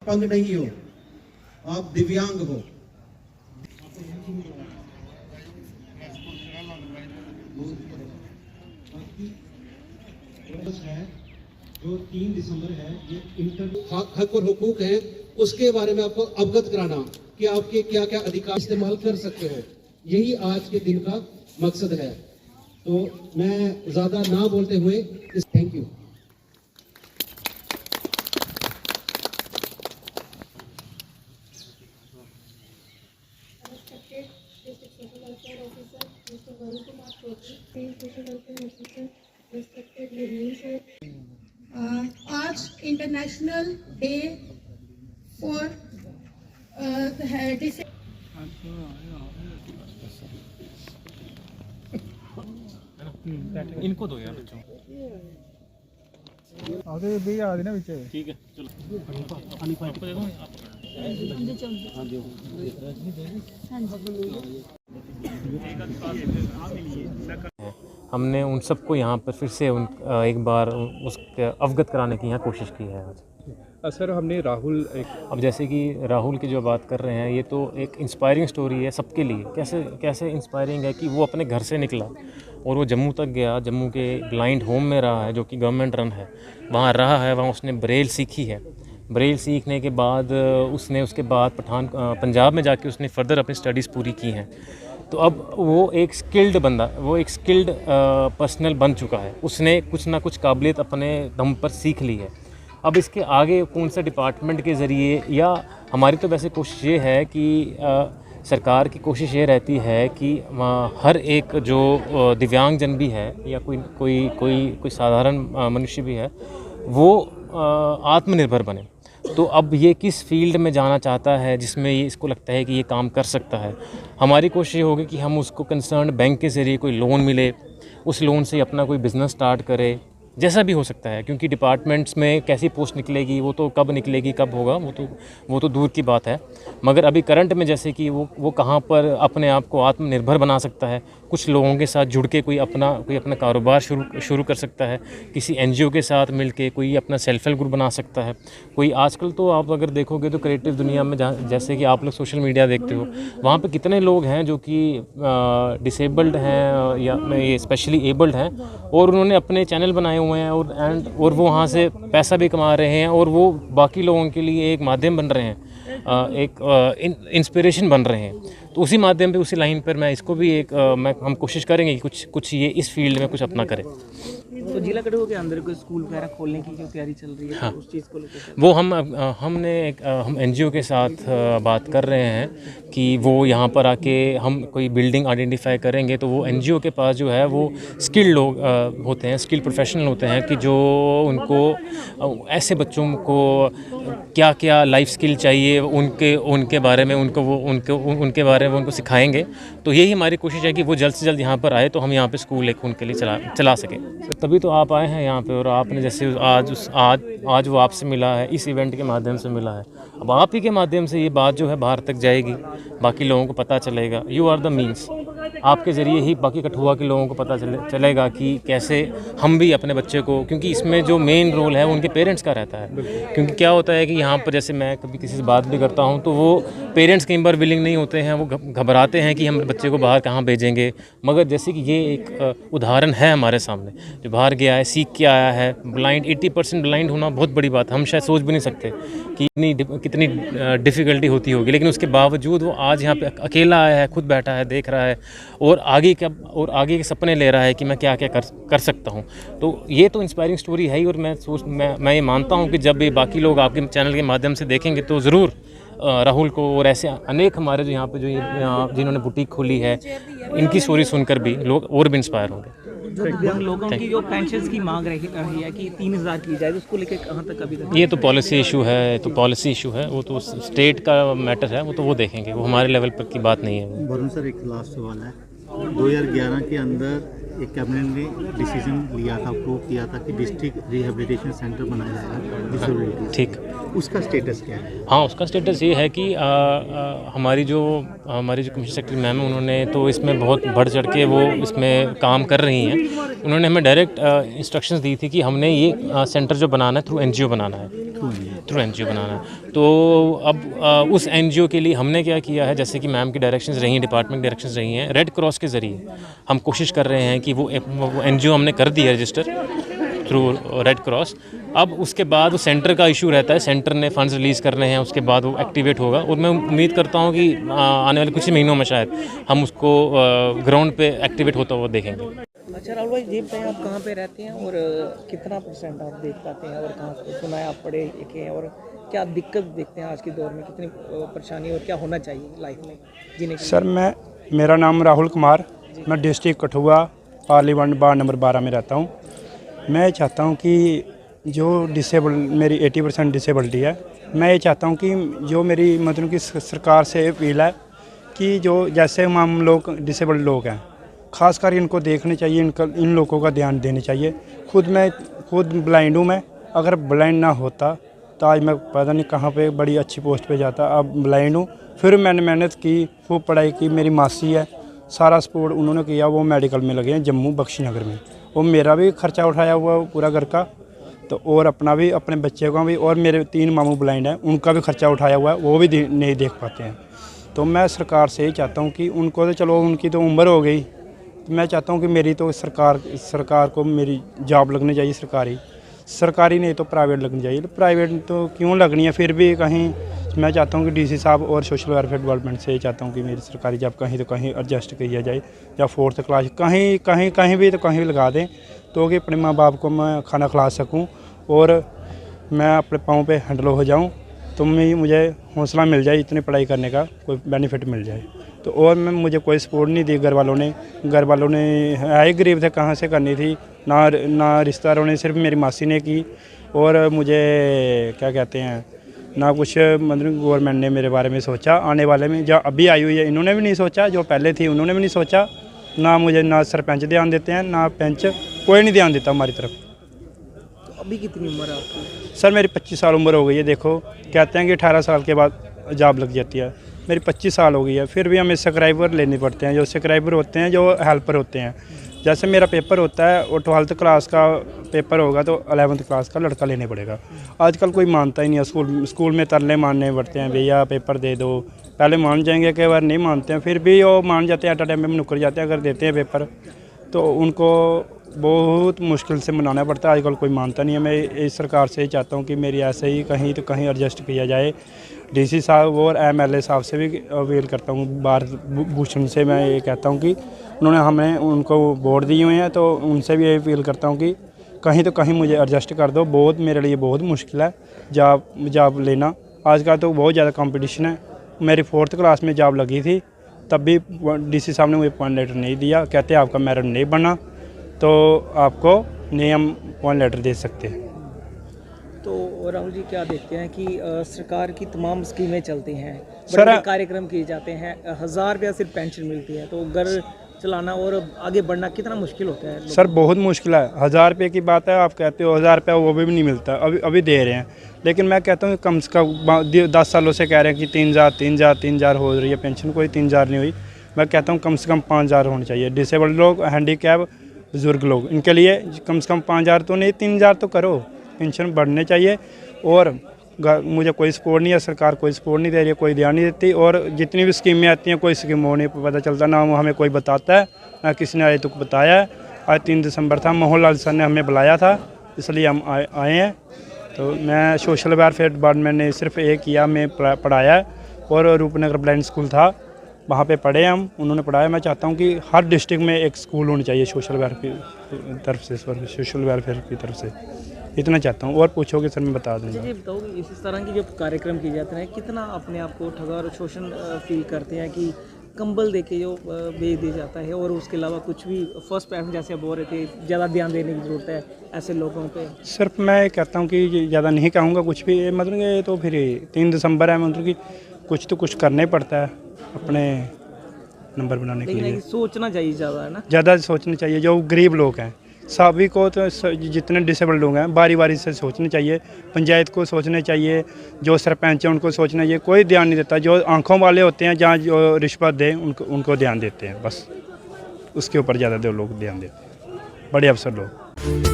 अपंग नहीं हो, आप दिव्यांग हो। जो 3 दिसंबर है ये हक और हुकूक है, उसके बारे में आपको अवगत कराना कि आपके क्या क्या अधिकार इस्तेमाल कर सकते हो, यही आज के दिन का मकसद है। तो मैं ज्यादा ना बोलते हुए थैंक यू। आज इंटरनेशनल डे फॉर इनको दो यार बच्चों आगे भी आ रही ना पीछे। ठीक है चलो आपको दे दूं हमने उन सबको यहाँ पर फिर से एक बार उसके अवगत कराने की यहाँ कोशिश की है आज। सर हमने राहुल अब जैसे कि राहुल की जो बात कर रहे हैं, ये तो एक इंस्पायरिंग स्टोरी है सबके लिए। कैसे इंस्पायरिंग है कि वो अपने घर से निकला और वो जम्मू तक गया, जम्मू के ब्लाइंड होम में रहा है जो कि गवर्नमेंट रन है, वहाँ रहा है, वहाँ उसने ब्रेल सीखी है। ब्रेल सीखने के बाद उसके बाद पंजाब में जाके उसने फर्दर अपनी स्टडीज़ पूरी की हैं। तो अब वो एक स्किल्ड पर्सनल बन चुका है, उसने कुछ ना कुछ काबिलियत अपने दम पर सीख ली है। अब इसके आगे कौन सा डिपार्टमेंट के ज़रिए, या हमारी तो वैसे कोशिश ये है कि सरकार की कोशिश ये रहती है कि हर एक जो दिव्यांगजन भी है या कोई साधारण मनुष्य भी है, वो आत्मनिर्भर बने। तो अब ये किस फील्ड में जाना चाहता है जिसमें ये इसको लगता है कि ये काम कर सकता है, हमारी कोशिश होगी कि हम उसको कंसर्न बैंक के ज़रिए कोई लोन मिले, उस लोन से अपना कोई बिज़नेस स्टार्ट करे, जैसा भी हो सकता है। क्योंकि डिपार्टमेंट्स में कैसी पोस्ट निकलेगी, वो तो कब निकलेगी, कब होगा, वो तो दूर की बात है। मगर अभी करंट में जैसे कि वो कहाँ पर अपने आप को आत्मनिर्भर बना सकता है, कुछ लोगों के साथ जुड़ के कोई अपना कारोबार शुरू कर सकता है, किसी एनजीओ के साथ मिलके कोई अपना सेल्फ हेल्प ग्रुप बना सकता है। कोई आजकल तो आप अगर देखोगे तो क्रिएटिव दुनिया में जैसे कि आप लोग सोशल मीडिया देखते हो, वहाँ पे कितने लोग हैं जो कि डिसेबल्ड हैं या ये स्पेशली एबल्ड हैं, और उन्होंने अपने चैनल बनाए हुए हैं और वो वहाँ से पैसा भी कमा रहे हैं, और वो बाकी लोगों के लिए एक माध्यम बन रहे हैं, इंस्पिरेशन बन रहे हैं। तो उसी माध्यम पे, उसी लाइन पर मैं इसको भी हम कोशिश करेंगे कि कुछ ये इस फील्ड में कुछ अपना करें। तो जिला कठुआ के अंदर कोई स्कूल वगैरह खोलने की जो तैयारी चल रही है, हाँ, तो उस चीज़ को लेकर वो हम एनजीओ के साथ बात कर रहे हैं कि वो यहाँ पर आके हम कोई बिल्डिंग आइडेंटिफाई करेंगे, तो वो एनजीओ के पास जो है वो स्किल्ड लोग होते हैं, स्किल्ड प्रोफेशनल होते हैं कि जो उनको ऐसे बच्चों को क्या क्या लाइफ स्किल चाहिए उनके बारे में उनके बारे में उनको सिखाएंगे। तो यही हमारी कोशिश है कि वो जल्द से जल्द यहाँ पर आए, तो हम यहाँ पे स्कूल एक उनके लिए चला सकें। तभी तो आप आए हैं यहाँ पे, और आपने जैसे आज वो आपसे मिला है, इस इवेंट के माध्यम से मिला है। अब आप ही के माध्यम से ये बात जो है बाहर तक जाएगी, बाकी लोगों को पता चलेगा। यू आर द मीन्स, आपके ज़रिए ही बाकी कठुआ के लोगों को पता चलेगा कि कैसे हम भी अपने बच्चे को, क्योंकि इसमें जो मेन रोल है वो उनके पेरेंट्स का रहता है। क्योंकि क्या होता है कि यहाँ पर जैसे मैं कभी किसी से बात भी करता हूँ, तो वो पेरेंट्स कई बार विलिंग नहीं होते हैं, वो घबराते हैं कि हम बच्चे को बाहर कहाँ भेजेंगे। मगर जैसे कि ये एक उदाहरण है हमारे सामने, जो बाहर गया है, सीख के आया है, ब्लाइंड 80% ब्लाइंड होना बहुत बड़ी बात है। हम शायद सोच भी नहीं सकते कि कितनी डिफ़िकल्टी होती होगी, लेकिन उसके बावजूद वो आज यहाँ पे अकेला आया है, खुद बैठा है, देख रहा है, और आगे के सपने ले रहा है कि मैं क्या क्या कर सकता हूँ। तो ये तो इंस्पायरिंग स्टोरी है ही, और मैं ये मानता हूँ कि जब ये बाकी लोग आपके चैनल के माध्यम से देखेंगे तो ज़रूर राहुल को और ऐसे अनेक हमारे जो यहाँ पे जिन्होंने बुटीक खोली है, इनकी स्टोरी सुनकर भी लोग और भी इंस्पायर होंगे। जो दिव्यांग लोगों की जो पेंशन की मांग रही है कि 3000 की जाए, तो उसको लेकर कहाँ तक अभी तक? ये तो पॉलिसी इशू है, वो तो स्टेट का मैटर है, वो तो वो देखेंगे, वो हमारे लेवल पर की बात नहीं है। वरुण सर, एक लास्ट सवाल है। 2011 के अंदर एक कैबिनेट ने डिसीजन लिया था, अप्रूव किया था कि डिस्ट्रिक्ट रिहेबिलिटेशन सेंटर बनाया जाएगा डिसेबिलिटी। ठीक, उसका स्टेटस क्या है? हाँ, उसका स्टेटस ये है कि हमारी जो कमिश्नर सेक्रेटरी मैम है, उन्होंने तो इसमें बहुत बढ़ चढ़ के वो इसमें काम कर रही हैं। उन्होंने हमें डायरेक्ट इंस्ट्रक्शंस दी थी कि हमने ये सेंटर जो बनाना है थ्रू एनजीओ बनाना है। थ्रू एनजीओ बनाना है। तो अब उस एनजीओ के लिए हमने क्या किया है, जैसे कि मैम की डायरेक्शंस रही हैं, डिपार्टमेंट डायरेक्शंस रही हैं, रेड क्रॉस के ज़रिए हम कोशिश कर रहे हैं कि वो एनजीओ हमने कर दिया रजिस्टर थ्रू रेड क्रॉस। अब उसके बाद वो सेंटर का इशू रहता है, सेंटर ने फंड्स रिलीज़ करने हैं, उसके बाद वो एक्टिवेट होगा और मैं उम्मीद करता हूँ कि आने वाले कुछ ही महीनों में शायद हम उसको ग्राउंड पे एक्टिवेट होता हुआ देखेंगे। अच्छा राहुल भाई, ये बताएं आप कहाँ पे रहते हैं और कितना परसेंट आप देख पाते हैं, और कहाँ पे सुना है आप पढ़े लिखे हैं, और क्या दिक्कत देखते हैं आज के दौर में, कितनी परेशानी और क्या होना चाहिए लाइफ में जीने के लिए? सर मेरा नाम राहुल कुमार, मैं district Kathua parliament ward number 12 में रहता हूँ। मैं चाहता हूँ कि जो मेरी 80% डिसेबिलिटी है, मैं ये चाहता हूँ कि जो मेरी मतलब कि सरकार से अपील है कि जो जैसे हम लोग डिसेबल्ड लोग हैं, खासकर इनको देखने चाहिए, इन लोगों का ध्यान देने चाहिए। खुद ब्लाइंड हूँ मैं, अगर ब्लाइंड ना होता तो आज मैं पता नहीं कहाँ पे बड़ी अच्छी पोस्ट पे जाता। अब ब्लाइंड हूँ, फिर मैंने मेहनत की, खूब पढ़ाई की। मेरी मासी है, सारा सपोर्ट उन्होंने किया, वो मेडिकल में लगे हैं जम्मू बख्शी नगर में। वो मेरा भी खर्चा उठाया हुआ पूरा घर का, तो और अपना भी, अपने बच्चे का भी, और मेरे 3 मामू ब्लाइंड हैं, उनका भी खर्चा उठाया हुआ है, वो भी नहीं देख पाते हैं। तो मैं सरकार से ही चाहता हूँ कि उनको तो चलो उनकी तो उम्र हो गई, तो मैं चाहता हूँ कि मेरी तो सरकार को मेरी जॉब लगनी चाहिए, सरकारी नहीं तो प्राइवेट लगनी चाहिए। प्राइवेट तो क्यों लगनी है, फिर भी कहीं मैं चाहता हूँ कि डीसी साहब और सोशल वेलफेयर डिपार्टमेंट से चाहता हूँ कि मेरी सरकारी जॉब कहीं तो कहीं एडजस्ट किया जाए, या 4th क्लास कहीं भी तो कहीं भी लगा दें, तो कि अपने माँ बाप को मैं खाना खिला सकूँ और मैं अपने पाँव पे हैंडल हो जाऊँ, तो मुझे हौसला मिल जाए, इतनी पढ़ाई करने का कोई बेनिफिट मिल जाए। तो और मुझे कोई सपोर्ट नहीं दी घर वालों ने है ही गरीब थे, कहाँ से करनी थी, ना रिश्तेदारों ने, सिर्फ मेरी मासी ने की। और मुझे क्या कहते हैं, ना कुछ मतलब गवर्नमेंट ने मेरे बारे में सोचा, आने वाले में जो अभी आई हुई है इन्होंने भी नहीं सोचा, जो पहले थी उन्होंने भी नहीं सोचा, ना सरपंच ध्यान देते हैं, ना पंच, कोई नहीं ध्यान देता हमारी तरफ। तो अभी कितनी उम्र है आपकी? सर मेरी 25 साल उम्र हो गई है। देखो कहते हैं कि 18 साल के बाद जॉब लग जाती है, मेरी 25 साल हो गई है, फिर भी हमें सब्सक्राइबर लेने पड़ते हैं। जो सब्सक्राइबर होते हैं, जो हेल्पर होते हैं, जैसे मेरा पेपर होता है और 12th क्लास का पेपर होगा तो 11th क्लास का लड़का लेने पड़ेगा। आजकल कोई मानता ही नहीं है, स्कूल में तरले मानने पड़ते हैं, भैया पेपर दे दो। पहले मान जाएंगे, कई बार नहीं मानते हैं, फिर भी वो मान जाते हैं, एट टाइम में मुकर जाते हैं अगर देते हैं पेपर, तो उनको बहुत मुश्किल से मनाना पड़ता है। आजकल कोई मानता नहीं है। मैं इस सरकार से ही चाहता हूँ कि मेरी ऐसे ही कहीं तो कहीं एडजस्ट किया जाए। डीसी साहब और MLA साहब से भी अपील करता हूँ, भारत भूषण से मैं ये कहता हूँ कि उन्होंने उनको वोट दिए हुए हैं, तो उनसे भी ये अपील करता हूँ कि कहीं तो कहीं मुझे एडजस्ट कर दो। बहुत मेरे लिए बहुत मुश्किल है जॉब लेना। आजकल तो बहुत ज़्यादा कंपटीशन है। मेरी 4th क्लास में जॉब लगी थी, तब भी डीसी साहब ने मुझे पॉइंट लेटर नहीं दिया, कहते आपका मेरिट नहीं बना तो आपको नहीं हम पॉइंट लेटर दे सकते। तो राहुल जी, क्या देखते हैं कि सरकार की तमाम स्कीमें चलती हैं, सर, बड़े कार्यक्रम किए जाते हैं, 1000 रुपया सिर्फ पेंशन मिलती है, तो घर चलाना और आगे बढ़ना कितना मुश्किल होता है? सर बहुत मुश्किल है। 1000 रुपये की बात है, आप कहते हो 1000 रुपया वो भी नहीं मिलता, अभी दे रहे हैं। लेकिन मैं कहता हूँ कम से कम 10 सालों से कह रहे हैं कि 3000 हो रही है पेंशन, कोई 3000 नहीं हुई। मैं कहता हूँ कम से कम 5000 होनी चाहिए। डिसेबल्ड लोग, हैंडीकैप, बुज़ुर्ग लोग, इनके लिए कम से कम 5000 तो नहीं 3000 तो करो, पेंशन बढ़ने चाहिए। और मुझे कोई सपोर्ट नहीं है, सरकार कोई सपोर्ट नहीं दे रही है, कोई ध्यान नहीं देती। और जितनी भी स्कीमें आती हैं, कोई स्कीम वो नहीं पता चलता, ना हमें कोई बताता है, ना किसी ने आज तक बताया है। आज 3 दिसंबर था, मोहन लाल सर ने हमें बुलाया था, इसलिए हम आए हैं। तो मैं सोशल वेलफेयर डिपार्टमेंट ने सिर्फ एक किया, मैं पढ़ाया है, और रूपनगर ब्लाइंड स्कूल था, वहाँ पे पढ़े हम, उन्होंने पढ़ाया। मैं चाहता हूँ कि हर डिस्ट्रिक्ट में एक स्कूल होनी चाहिए सोशल वेलफेयर की तरफ से, इतना चाहता हूँ। और पूछोगे सर मैं बता दूँगा। ये बताओ कि इस तरह की जो कार्यक्रम किए जाते हैं, कितना अपने आप को ठगा और शोषण फील करते हैं कि कंबल दे के जो भेज दिया जाता है, और उसके अलावा कुछ भी फर्स्ट प्रेफरेंस जैसे बोल रहे थे, ज़्यादा ध्यान देने की ज़रूरत है ऐसे लोगों पे? सिर्फ मैं कहता हूँ कि ज़्यादा नहीं कहूँगा कुछ भी, मतलब ये तो फिर 3 दिसंबर है, मतलब कि कुछ तो कुछ करना ही पड़ता है अपने नंबर बनाने के लिए। सोचना चाहिए ज़्यादा, है ना, ज़्यादा सोचना चाहिए। जो गरीब लोग हैं सभी को, तो जितने डिसेबल्ड लोग हैं बारी बारी से सोचना चाहिए। पंचायत को सोचना चाहिए, जो सरपंच है उनको सोचना चाहिए, कोई ध्यान नहीं देता। जो आंखों वाले होते हैं, जहाँ जो रिश्वत दें उनको ध्यान देते हैं, बस उसके ऊपर ज़्यादा लोग ध्यान देते हैं, बड़े अफसर लोग।